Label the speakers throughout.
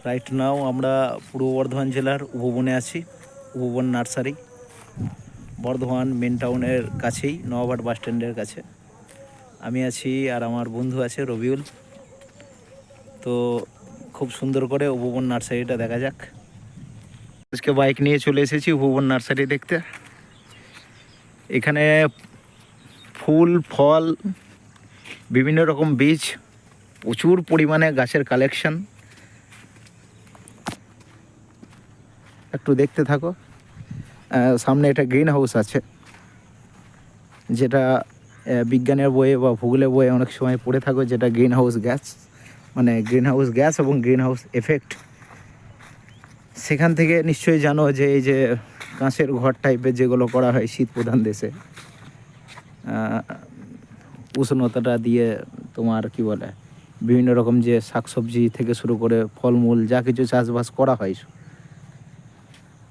Speaker 1: Right now আমরা পূর্ব বর্ধমান জেলার উপবনে আছি, উপবন নার্সারি, বর্ধমান মেন টাউনের কাছেই, নওয়াবাট বাস স্ট্যান্ডের কাছে আমি আছি আর আমার বন্ধু আছে রবিউল। তো খুব সুন্দর করে উপবন নার্সারিটা দেখা যাক। আজকে বাইক নিয়ে চলে এসেছি উপবন নার্সারি দেখতে। এখানে ফুল ফল বিভিন্ন রকম বীজ, প্রচুর পরিমাণে গাছের কালেকশন। একটু দেখতে থাকো। সামনে একটা গ্রিন হাউস আছে, যেটা বিজ্ঞানের বইয়ে বা ভূগোলের বইয়ে অনেক সময় পড়ে থাকো, যেটা গ্রিন হাউস গ্যাস, মানে গ্রিন হাউস গ্যাস এবং গ্রিন হাউস এফেক্ট। সেখান থেকে নিশ্চয়ই জানো যে এই যে কাঁচের ঘর টাইপের যেগুলো করা হয় শীত প্রধান দেশে, উষ্ণতাটা দিয়ে তোমার কি বলে বিভিন্ন রকম যে শাকসবজি থেকে শুরু করে ফলমূল যা কিছু চাষবাস করা হয়,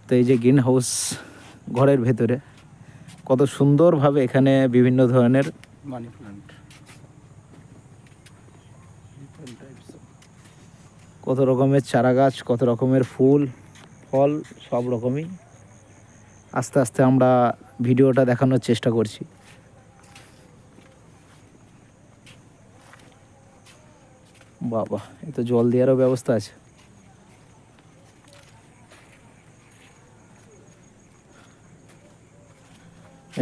Speaker 1: তো এই যে গ্রিন হাউস ঘরের ভেতরে কত সুন্দরভাবে এখানে বিভিন্ন ধরনের
Speaker 2: মানি প্লান্ট,
Speaker 1: কত রকমের চারা গাছ, কত রকমের ফুল ফল, সব রকমই আস্তে আস্তে আমরা ভিডিওটা দেখানোর চেষ্টা করছি। বাবা, এ তো জল দেওয়ারও ব্যবস্থা আছে।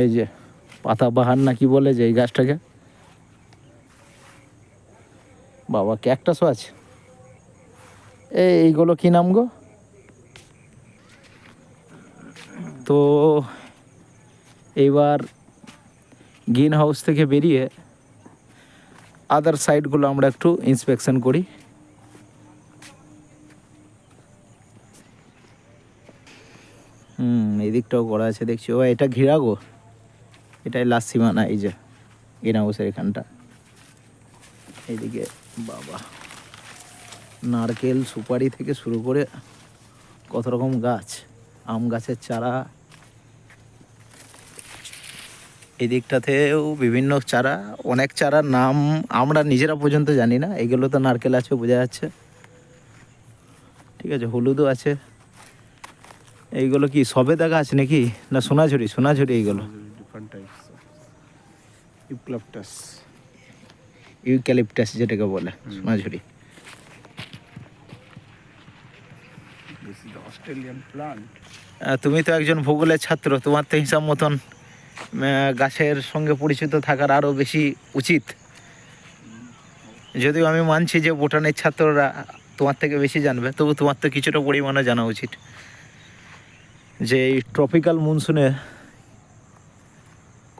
Speaker 1: এই যে পাতা বাহার না কি বলে যে এই গাছটাকে, বাবা ক্যাকটাসও আছে। এইগুলো কি নাম গো? তো এইবার গ্রিন হাউস থেকে বেরিয়ে আদার সাইডগুলো আমরা একটু ইন্সপেকশন করি। এই দিকটাও করা আছে দেখছি। ও এটা ঘিরা গো, এটাই লাস্ট সীমানা। এই যে গ্রিন হাউসের এখানটা, এইদিকে বাবা নারকেল সুপারি থেকে শুরু করে কত রকম গাছ, আম গাছের চারা, এই দিকটাতেও বিভিন্ন চারা, অনেক চারার নাম আমরা নিজেরা পর্যন্ত জানি না। এগুলো তো নারকেল আছে বোঝা যাচ্ছে, ঠিক আছে, হলুদও আছে। এইগুলো কি সবেদা গাছ নাকি না সোনাঝুরি? সোনাঝুরি এইগুলো
Speaker 2: different types of eucalyptus,
Speaker 1: eucalyptus যেটাকে বলে সোনাঝুরি।
Speaker 2: This is the Australian plant.
Speaker 1: তুমি তো একজন ভূগোলের ছাত্র, তোমার তো হিসাব মতন গাছের সঙ্গে পরিচিত থাকার আরও বেশি উচিত। যদিও আমি মানছি যে বোটানের ছাত্ররা তোমার থেকে বেশি জানবে, তবু তোমার তো কিছুটা পরিমাণে জানা উচিত যে এই ট্রপিক্যাল মনসুনে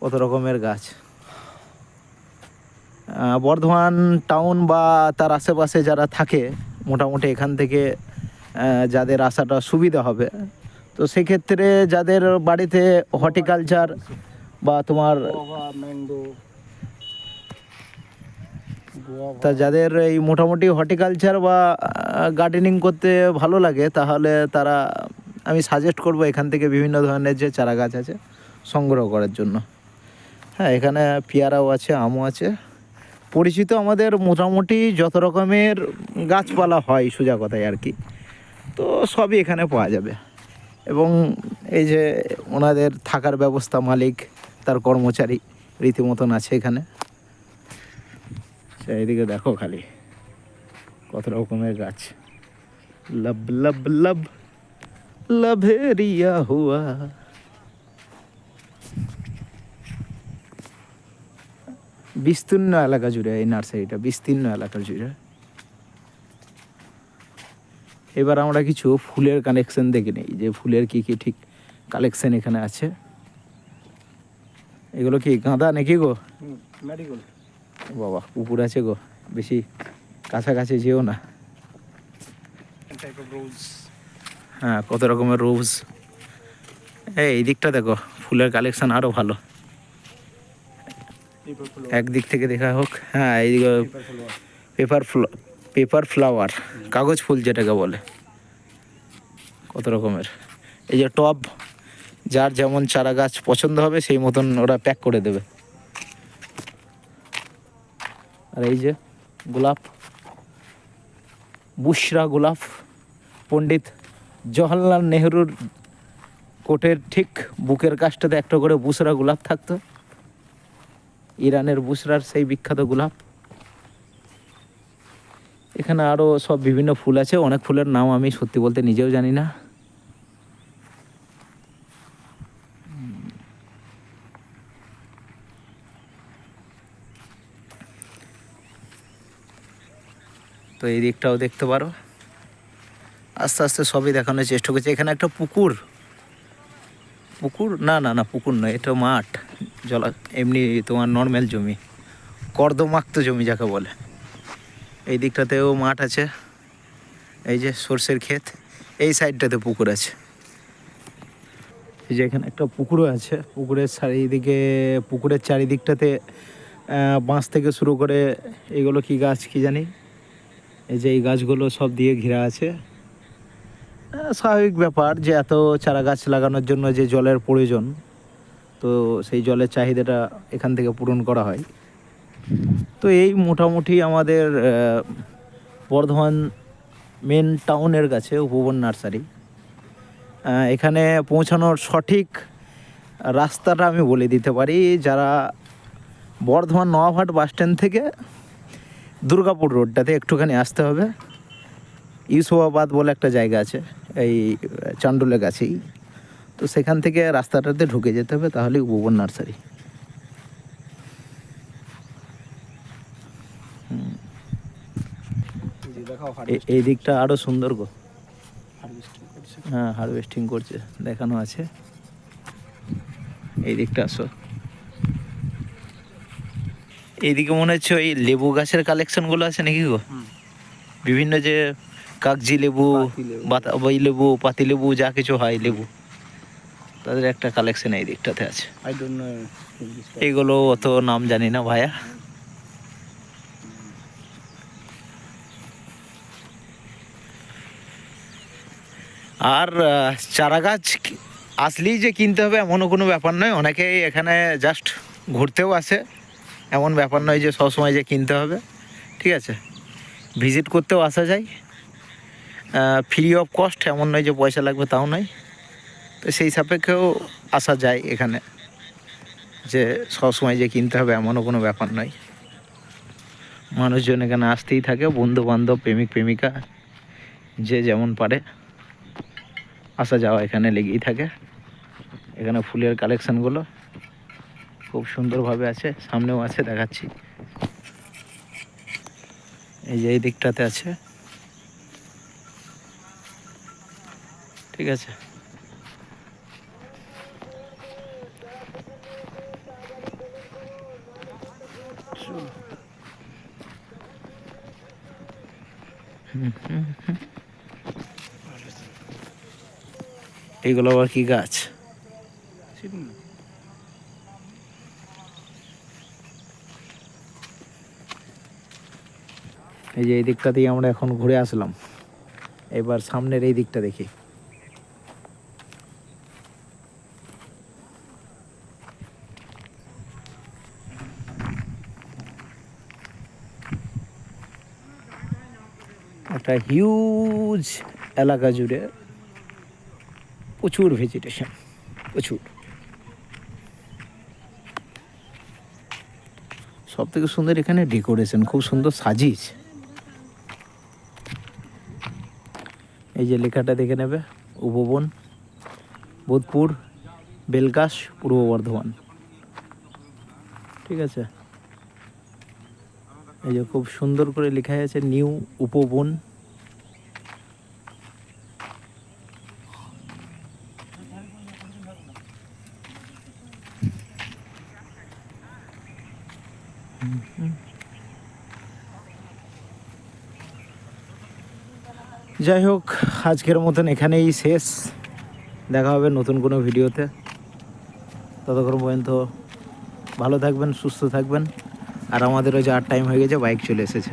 Speaker 1: কত রকমের গাছ। বর্ধমান টাউন বা তার আশেপাশে যারা থাকে, মোটামুটি এখান থেকে যাদের আসাটা সুবিধা হবে, তো সেক্ষেত্রে যাদের বাড়িতে হর্টিকালচার বা তোমার
Speaker 2: ম্যাঙ্গো,
Speaker 1: তা যাদের এই মোটামুটি হর্টিকালচার বা গার্ডেনিং করতে ভালো লাগে, তাহলে তারা আমি সাজেস্ট করব এখান থেকে বিভিন্ন ধরনের যে চারা গাছ আছে সংগ্রহ করার জন্য। হ্যাঁ, এখানে পেয়ারাও আছে, আমও আছে, পরিচিত আমাদের মোটামুটি যত রকমের গাছপালা হয় সোজা কথায় আর কি, তো সবই এখানে পাওয়া যাবে। এবং এই যে ওনাদের থাকার ব্যবস্থা, মালিক তার কর্মচারী রীতিমতন আছে এখানে। এইদিকে দেখো খালি কত রকমের গাছ, লব লব লব লভেরিয়া হুয়া। বিস্তীর্ণ এলাকা জুড়ে এই নার্সারিটা, বিস্তীর্ণ এলাকা জুড়ে। এবার আমরা কিছু ফুলের কালেকশন দেখে নিই, যে ফুলের কি কি ঠিক কালেকশন এখানে আছে। এগুলো কি গাঁদা নাকি গো?
Speaker 2: ম্যারিগোল্ড।
Speaker 1: বাবা কুকুর আছে গো, বেশি কাছাকাছি যেও না।
Speaker 2: Type of rose.
Speaker 1: হ্যাঁ, কত রকমের রোজ। এই দিকটা দেখো, ফুলের কালেকশন আরও ভালো, একদিক থেকে দেখা হোক। হ্যাঁ, এইদিকে পেপার ফ্লাওয়ার, কাগজ ফুল যেটাকে বলে, কত রকমের। এই যে টব, যার যেমন চারা গাছ পছন্দ হবে সেই মতন ওরা প্যাক করে দেবে। আর এই যে গোলাপ, বুশরা গোলাপ, পণ্ডিত জওহরলাল নেহরুর কোটের ঠিক বুকের কাছটাতে একটা করে বুসরা গোলাপ থাকতো, ইরানের বুসরার সেই বিখ্যাত গোলাপ। এখানে আরও সব বিভিন্ন ফুল আছে, অনেক ফুলের নাম আমি সত্যি বলতে নিজেও জানি না। তো এই দিকটাও দেখতে পারো। আস্তে আস্তে সবই দেখানোর চেষ্টা করছি। এখানে একটা পুকুর, পুকুর না না না পুকুর নয়, এটা মাঠ, জলা এমনি তোমার নর্মাল জমি, কর্দমাক্ত জমি যাকে বলে। এই দিকটাতেও মাঠ আছে, এই যে সর্ষের ক্ষেত, এই সাইডটাতে পুকুর আছে। এই যে এখানে একটা পুকুরও আছে, পুকুরের চারিদিকে, পুকুরের চারিদিকটাতে বাঁশ থেকে শুরু করে এগুলো কি গাছ কি জানি, এই যে এই গাছগুলো সব দিয়ে ঘেরা আছে। স্বাভাবিক ব্যাপার যে এত চারা গাছ লাগানোর জন্য যে জলের প্রয়োজন, তো সেই জলের চাহিদাটা এখান থেকে পূরণ করা হয়। তো এই মোটামুটি আমাদের বর্ধমান মেন টাউনের কাছে উপবন নার্সারি। এখানে পৌঁছানোর সঠিক রাস্তাটা আমি বলে দিতে পারি। যারা বর্ধমান নওয়াবহাট বাস স্ট্যান্ড থেকে দুর্গাপুর রোডটাতে একটুখানি আসতে হবে, ইউসুফাবাদ বলে একটা জায়গা আছে এই চান্ডুলের কাছেই, তো সেখান থেকে রাস্তাটাতে ঢুকে যেতে হবে, তাহলে উপবন নার্সারি। এই দিকটা আরও সুন্দর গো, হ্যাঁ হারভেস্টিং করছে দেখানো আছে। এই দিকটা আসো, এইদিকে মনে হচ্ছে ওই লেবু গাছের কালেকশনগুলো আছে নাকি গো, বিভিন্ন যে কাগজি লেবু, বাতাবি লেবু, পাতি লেবু, যা কিছু হয় লেবু, তাদের একটা কালেকশন এই দিকটাতে আছে। এইগুলো অত নাম জানি না ভাইয়া। আর চারা গাছ আসলেই যে কিনতে হবে এমনও কোনো ব্যাপার নয়, অনেকেই এখানে জাস্ট ঘুরতেও আসে, এমন ব্যাপার নয় যে সবসময় যে কিনতে হবে, ঠিক আছে, ভিজিট করতেও আসা যায়, ফ্রি অফ কস্ট, এমন নয় যে পয়সা লাগবে তাও নয়। তো সেই সাপেক্ষেও আসা যায় এখানে, যে সবসময় যে কিনতে হবে এমনও কোনো ব্যাপার নয়। মানুষজন এখানে আসতেই থাকে, বন্ধু বান্ধব, প্রেমিক প্রেমিকা, যে যেমন পারে আসা যাওয়া এখানে লেগেই থাকে। এখানে ফুলের কালেকশানগুলো খুব সুন্দরভাবে আছে, সামনেও আছে দেখাচ্ছি, এই যে এই দিকটাতে আছে, ঠিক আছে। এইগুলো আবার কি গাছ? এই যে এই দিকটা দিয়ে আমরা এখন ঘুরে আসলাম, এবার সামনের এই দিকটা দেখি। একটা হিউজ এলাকা জুড়ে প্রচুর ভেজিটেশন, প্রচুর। সব থেকে সুন্দর এখানে ডেকোরেশন, খুব সুন্দর সাজিয়েছে। এই যে লেখাটা দেখে নেবে, উপবন, বোধপুর, বেলগাছ, পূর্ব বর্ধমান, ঠিক আছে। এই যে খুব সুন্দর করে লেখা আছে নিউ উপবন। যাই হোক, আজকের মতন এখানেই শেষ, দেখা হবে নতুন কোনো ভিডিওতে। ততক্ষণ পর্যন্ত ভালো থাকবেন, সুস্থ থাকবেন। আর আমাদেরও যে 8 টাইম হয়ে গেছে, বাইক চলে এসেছে।